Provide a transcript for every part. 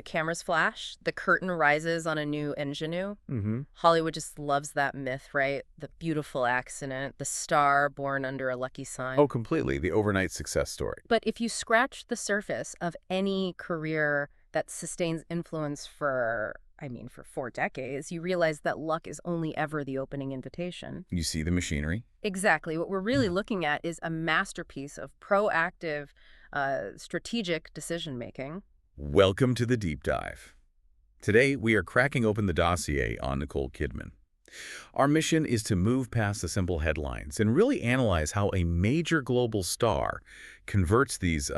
the cameras flash, the curtain rises on a new ingenue. Mm-hmm. Hollywood just loves that myth, right? The beautiful accident, the star born under a lucky sign. Oh, completely. The overnight success story. But if you scratch the surface of any career that sustains influence for 4 decades, you realize that luck is only ever the opening invitation. You see the machinery? Exactly. What we're really looking at is a masterpiece of proactive, strategic decision-making. Welcome to the deep dive. Today, we are cracking open the dossier on Nicole Kidman. Our mission is to move past the simple headlines and really analyze how a major global star converts these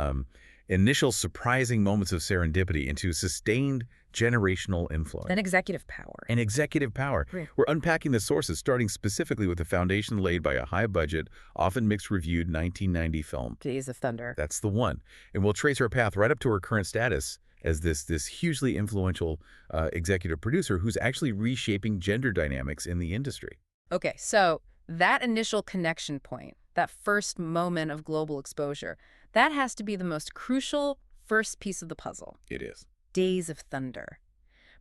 initial surprising moments of serendipity into sustained generational influence. Then executive power. And executive power. Right. We're unpacking the sources, starting specifically with the foundation laid by a high-budget, often mixed-reviewed 1990 film. Days of Thunder. That's the one. And we'll trace her path right up to her current status as this hugely influential executive producer who's actually reshaping gender dynamics in the industry. Okay, so that initial connection point, that first moment of global exposure, that has to be the most crucial first piece of the puzzle. It is. Days of Thunder.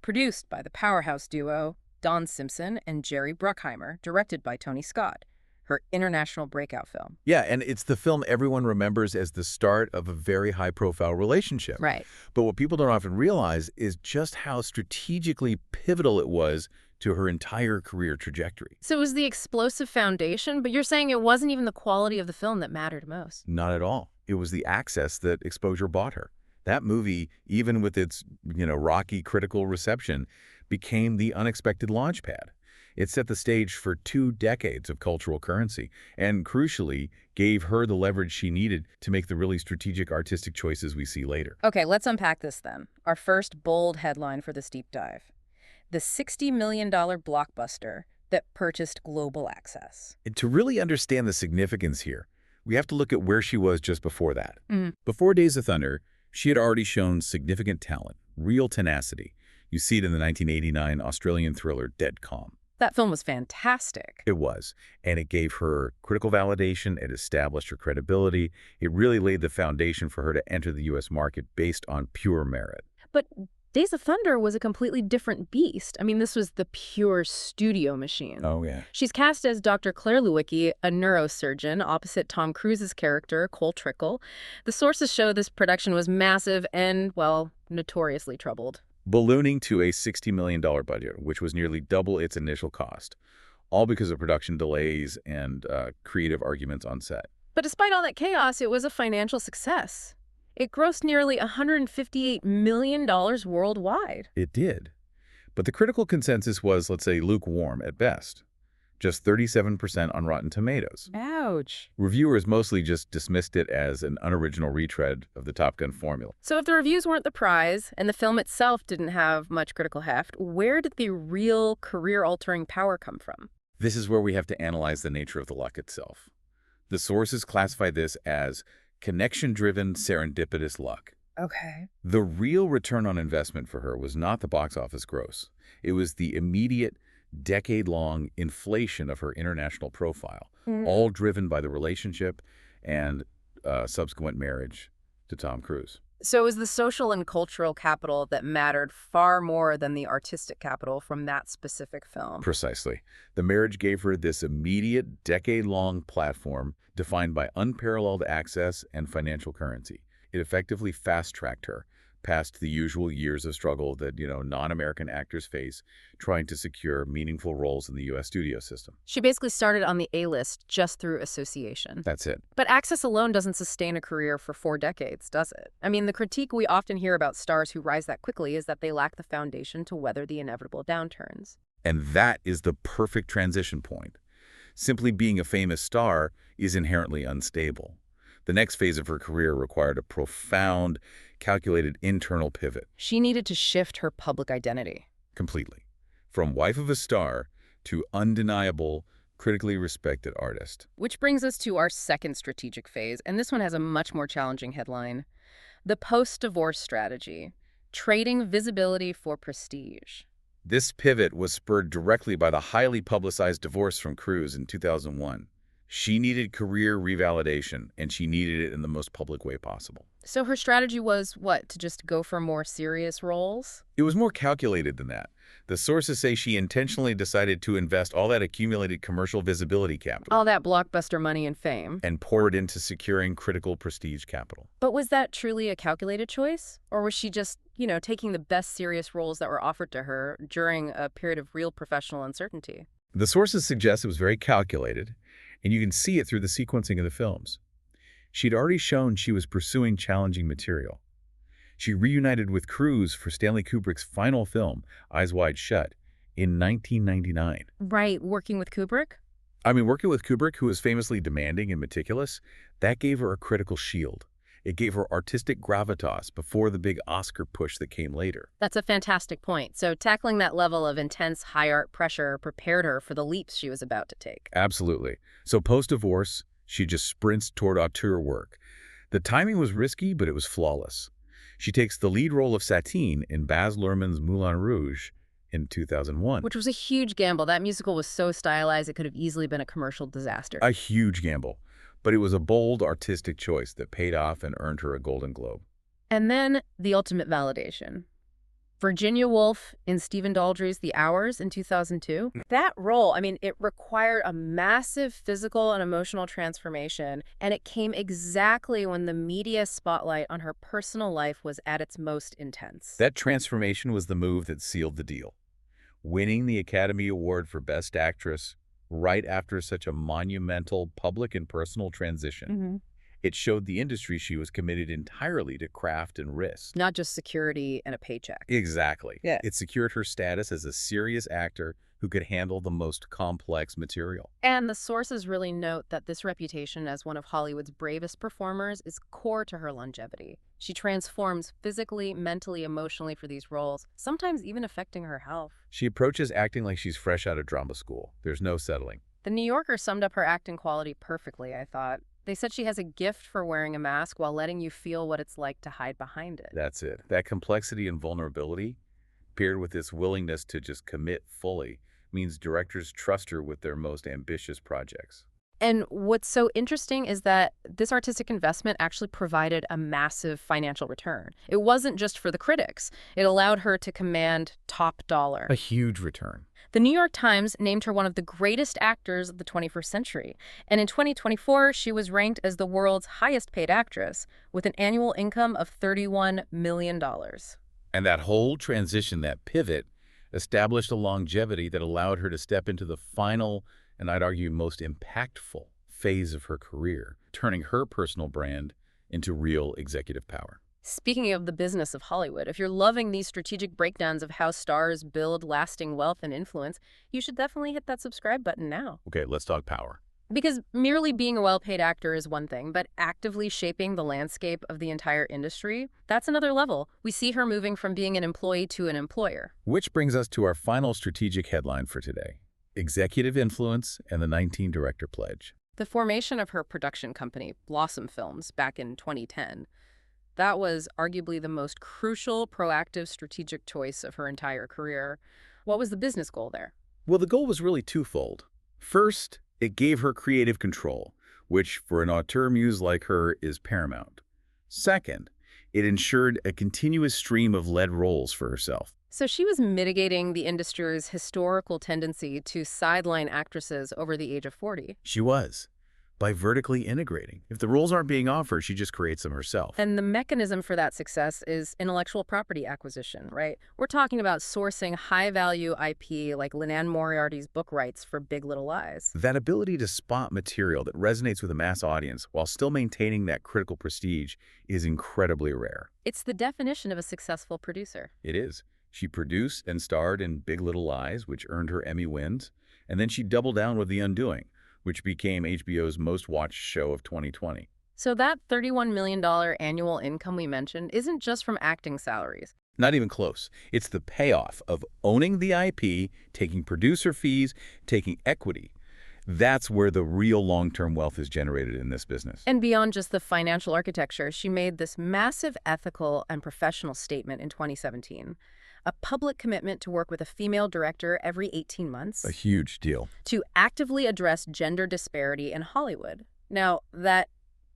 Produced by the powerhouse duo Don Simpson and Jerry Bruckheimer, directed by Tony Scott, her international breakout film. Yeah, and it's the film everyone remembers as the start of a very high-profile relationship. Right. But what people don't often realize is just how strategically pivotal it was to her entire career trajectory. So it was the explosive foundation, but you're saying it wasn't even the quality of the film that mattered most. Not at all. It was the access that exposure bought her. That movie, even with its, rocky critical reception, became the unexpected launchpad. It set the stage for 2 decades of cultural currency and, crucially, gave her the leverage she needed to make the really strategic artistic choices we see later. Okay, let's unpack this then. Our first bold headline for this deep dive. The $60 million blockbuster that purchased global access. And to really understand the significance here, we have to look at where she was just before that. Mm. Before Days of Thunder, she had already shown significant talent, real tenacity. You see it in the 1989 Australian thriller Dead Calm. That film was fantastic. It was, and it gave her critical validation. It established her credibility. It really laid the foundation for her to enter the U.S. market based on pure merit. But Days of Thunder was a completely different beast. I mean, this was the pure studio machine. Oh, yeah. She's cast as Dr. Claire Lewicki, a neurosurgeon, opposite Tom Cruise's character, Cole Trickle. The sources show this production was massive and, well, notoriously troubled. Ballooning to a $60 million budget, which was nearly double its initial cost, all because of production delays and creative arguments on set. But despite all that chaos, it was a financial success. It grossed nearly $158 million worldwide. It did. But the critical consensus was, let's say, lukewarm at best. Just 37% on Rotten Tomatoes. Ouch. Reviewers mostly just dismissed it as an unoriginal retread of the Top Gun formula. So if the reviews weren't the prize, and the film itself didn't have much critical heft, where did the real career-altering power come from? This is where we have to analyze the nature of the luck itself. The sources classify this as connection-driven serendipitous luck. Okay. The real return on investment for her was not the box office gross. It was the immediate, decade-long inflation of her international profile, all driven by the relationship and subsequent marriage to Tom Cruise. So it was the social and cultural capital that mattered far more than the artistic capital from that specific film. Precisely. The marriage gave her this immediate, decade-long platform defined by unparalleled access and financial currency. It effectively fast-tracked her past the usual years of struggle that, non-American actors face trying to secure meaningful roles in the U.S. studio system. She basically started on the A-list just through association. That's it. But access alone doesn't sustain a career for 4 decades, does it? I mean, the critique we often hear about stars who rise that quickly is that they lack the foundation to weather the inevitable downturns. And that is the perfect transition point. Simply being a famous star is inherently unstable. The next phase of her career required a profound, calculated internal pivot. She needed to shift her public identity. Completely. From wife of a star to undeniable, critically respected artist. Which brings us to our second strategic phase, and this one has a much more challenging headline. The post-divorce strategy, trading visibility for prestige. This pivot was spurred directly by the highly publicized divorce from Cruise in 2001. She needed career revalidation, and she needed it in the most public way possible. So her strategy was what? To just go for more serious roles? It was more calculated than that. The sources say she intentionally decided to invest all that accumulated commercial visibility capital All that blockbuster money and fame. and pour it into securing critical prestige capital. But was that truly a calculated choice? Or was she just, taking the best serious roles that were offered to her during a period of real professional uncertainty? The sources suggest it was very calculated, and you can see it through the sequencing of the films. She'd already shown she was pursuing challenging material. She reunited with Cruise for Stanley Kubrick's final film, Eyes Wide Shut, in 1999. Right, working with Kubrick? Working with Kubrick, who was famously demanding and meticulous, that gave her a critical shield. It gave her artistic gravitas before the big Oscar push that came later. That's a fantastic point. So tackling that level of intense high art pressure prepared her for the leaps she was about to take. Absolutely. So post-divorce, she just sprints toward auteur work. The timing was risky, but it was flawless. She takes the lead role of Satine in Baz Luhrmann's Moulin Rouge in 2001. Which was a huge gamble. That musical was so stylized it could have easily been a commercial disaster. A huge gamble. But it was a bold, artistic choice that paid off and earned her a Golden Globe. And then the ultimate validation. Virginia Woolf in Stephen Daldry's The Hours in 2002. That role, it required a massive physical and emotional transformation, and it came exactly when the media spotlight on her personal life was at its most intense. That transformation was the move that sealed the deal. Winning the Academy Award for Best Actress right after such a monumental public and personal transition. It showed the industry she was committed entirely to craft and risk. Not just security and a paycheck. Exactly. Yeah. It secured her status as a serious actor who could handle the most complex material. And the sources really note that this reputation as one of Hollywood's bravest performers is core to her longevity. She transforms physically, mentally, emotionally for these roles, sometimes even affecting her health. She approaches acting like she's fresh out of drama school. There's no settling. The New Yorker summed up her acting quality perfectly, I thought. They said she has a gift for wearing a mask while letting you feel what it's like to hide behind it. That's it. That complexity and vulnerability, paired with this willingness to just commit fully, means directors trust her with their most ambitious projects. And what's so interesting is that this artistic investment actually provided a massive financial return. It wasn't just for the critics. It allowed her to command top dollar. A huge return. The New York Times named her one of the greatest actors of the 21st century. And in 2024, she was ranked as the world's highest paid actress with an annual income of $31 million. And that whole transition, that pivot, established a longevity that allowed her to step into the final, and I'd argue most impactful, phase of her career, turning her personal brand into real executive power. Speaking of the business of Hollywood, if you're loving these strategic breakdowns of how stars build lasting wealth and influence, you should definitely hit that subscribe button now. Okay, let's talk power. Because merely being a well-paid actor is one thing, but actively shaping the landscape of the entire industry, that's another level. We see her moving from being an employee to an employer. Which brings us to our final strategic headline for today: executive influence and the 19 Director Pledge. The formation of her production company, Blossom Films, back in 2010, that was arguably the most crucial, proactive, strategic choice of her entire career. What was the business goal there? Well, the goal was really twofold. First, it gave her creative control, which for an auteur muse like her is paramount. Second, it ensured a continuous stream of lead roles for herself. So she was mitigating the industry's historical tendency to sideline actresses over the age of 40. She was, by vertically integrating. If the roles aren't being offered, she just creates them herself. And the mechanism for that success is intellectual property acquisition, right? We're talking about sourcing high-value IP like Linan Moriarty's book rights for Big Little Lies. That ability to spot material that resonates with a mass audience while still maintaining that critical prestige is incredibly rare. It's the definition of a successful producer. It is. She produced and starred in Big Little Lies, which earned her Emmy wins, and then she doubled down with The Undoing, which became HBO's most-watched show of 2020. So that $31 million annual income we mentioned isn't just from acting salaries. Not even close. It's the payoff of owning the IP, taking producer fees, taking equity, That's where the real long-term wealth is generated in this business. And beyond just the financial architecture, she made this massive ethical and professional statement in 2017. A public commitment to work with a female director every 18 months. A huge deal. To actively address gender disparity in Hollywood. Now, that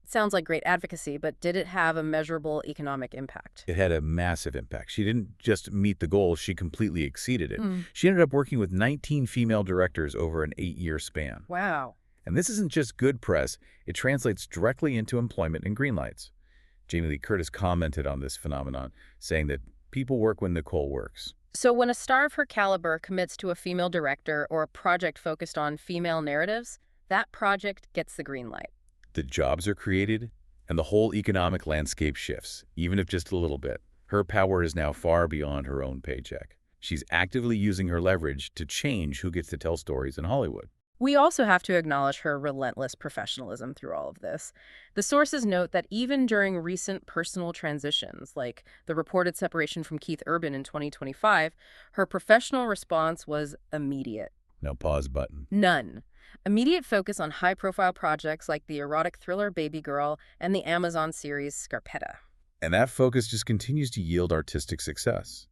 sounds like great advocacy, but did it have a measurable economic impact? It had a massive impact. She didn't just meet the goal, she completely exceeded it. She ended up working with 19 female directors over an 8-year span. Wow. And this isn't just good press, it translates directly into employment and greenlights. Jamie Lee Curtis commented on this phenomenon, saying that people work when Nicole works. So when a star of her caliber commits to a female director or a project focused on female narratives, that project gets the green light. The jobs are created, and the whole economic landscape shifts, even if just a little bit. Her power is now far beyond her own paycheck. She's actively using her leverage to change who gets to tell stories in Hollywood. We also have to acknowledge her relentless professionalism through all of this. The sources note that even during recent personal transitions, like the reported separation from Keith Urban in 2025, her professional response was immediate. No pause button. None. Immediate focus on high-profile projects like the erotic thriller Babygirl and the Amazon series Scarpetta. And that focus just continues to yield artistic success.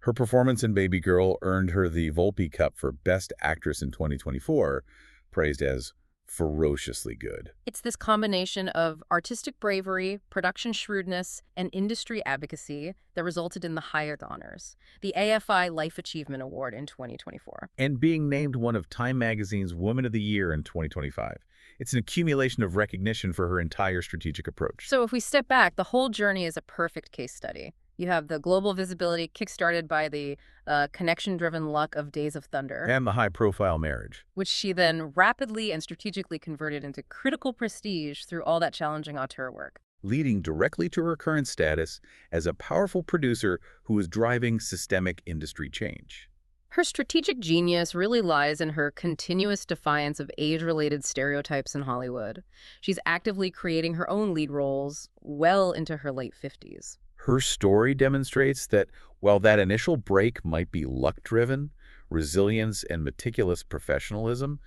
Her performance in Babygirl earned her the Volpe Cup for Best Actress in 2024, praised as ferociously good. It's this combination of artistic bravery, production shrewdness, and industry advocacy that resulted in the highest honors, the AFI Life Achievement Award in 2024. And being named one of Time Magazine's Woman of the Year in 2025. It's an accumulation of recognition for her entire strategic approach. So if we step back, the whole journey is a perfect case study. You have the global visibility kickstarted by the connection-driven luck of Days of Thunder. And the high-profile marriage. Which she then rapidly and strategically converted into critical prestige through all that challenging auteur work. Leading directly to her current status as a powerful producer who is driving systemic industry change. Her strategic genius really lies in her continuous defiance of age-related stereotypes in Hollywood. She's actively creating her own lead roles well into her late 50s. Her story demonstrates that while that initial break might be luck-driven, resilience and meticulous professionalism,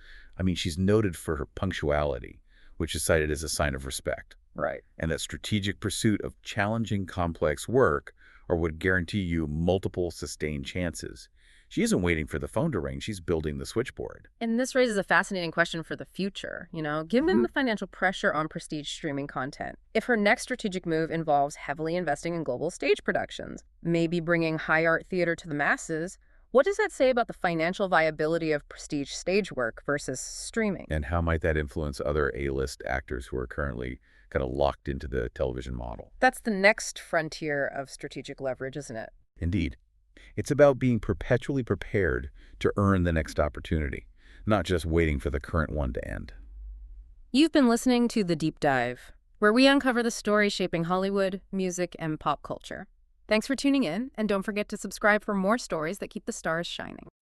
she's noted for her punctuality, which is cited as a sign of respect. Right. And that strategic pursuit of challenging, complex work or would guarantee you multiple sustained chances. She isn't waiting for the phone to ring, she's building the switchboard. And this raises a fascinating question for the future, given the financial pressure on prestige streaming content. If her next strategic move involves heavily investing in global stage productions, maybe bringing high art theater to the masses, what does that say about the financial viability of prestige stage work versus streaming? And how might that influence other A-list actors who are currently kind of locked into the television model? That's the next frontier of strategic leverage, isn't it? Indeed. It's about being perpetually prepared to earn the next opportunity, not just waiting for the current one to end. You've been listening to The Deep Dive, where we uncover the stories shaping Hollywood, music, and pop culture. Thanks for tuning in, and don't forget to subscribe for more stories that keep the stars shining.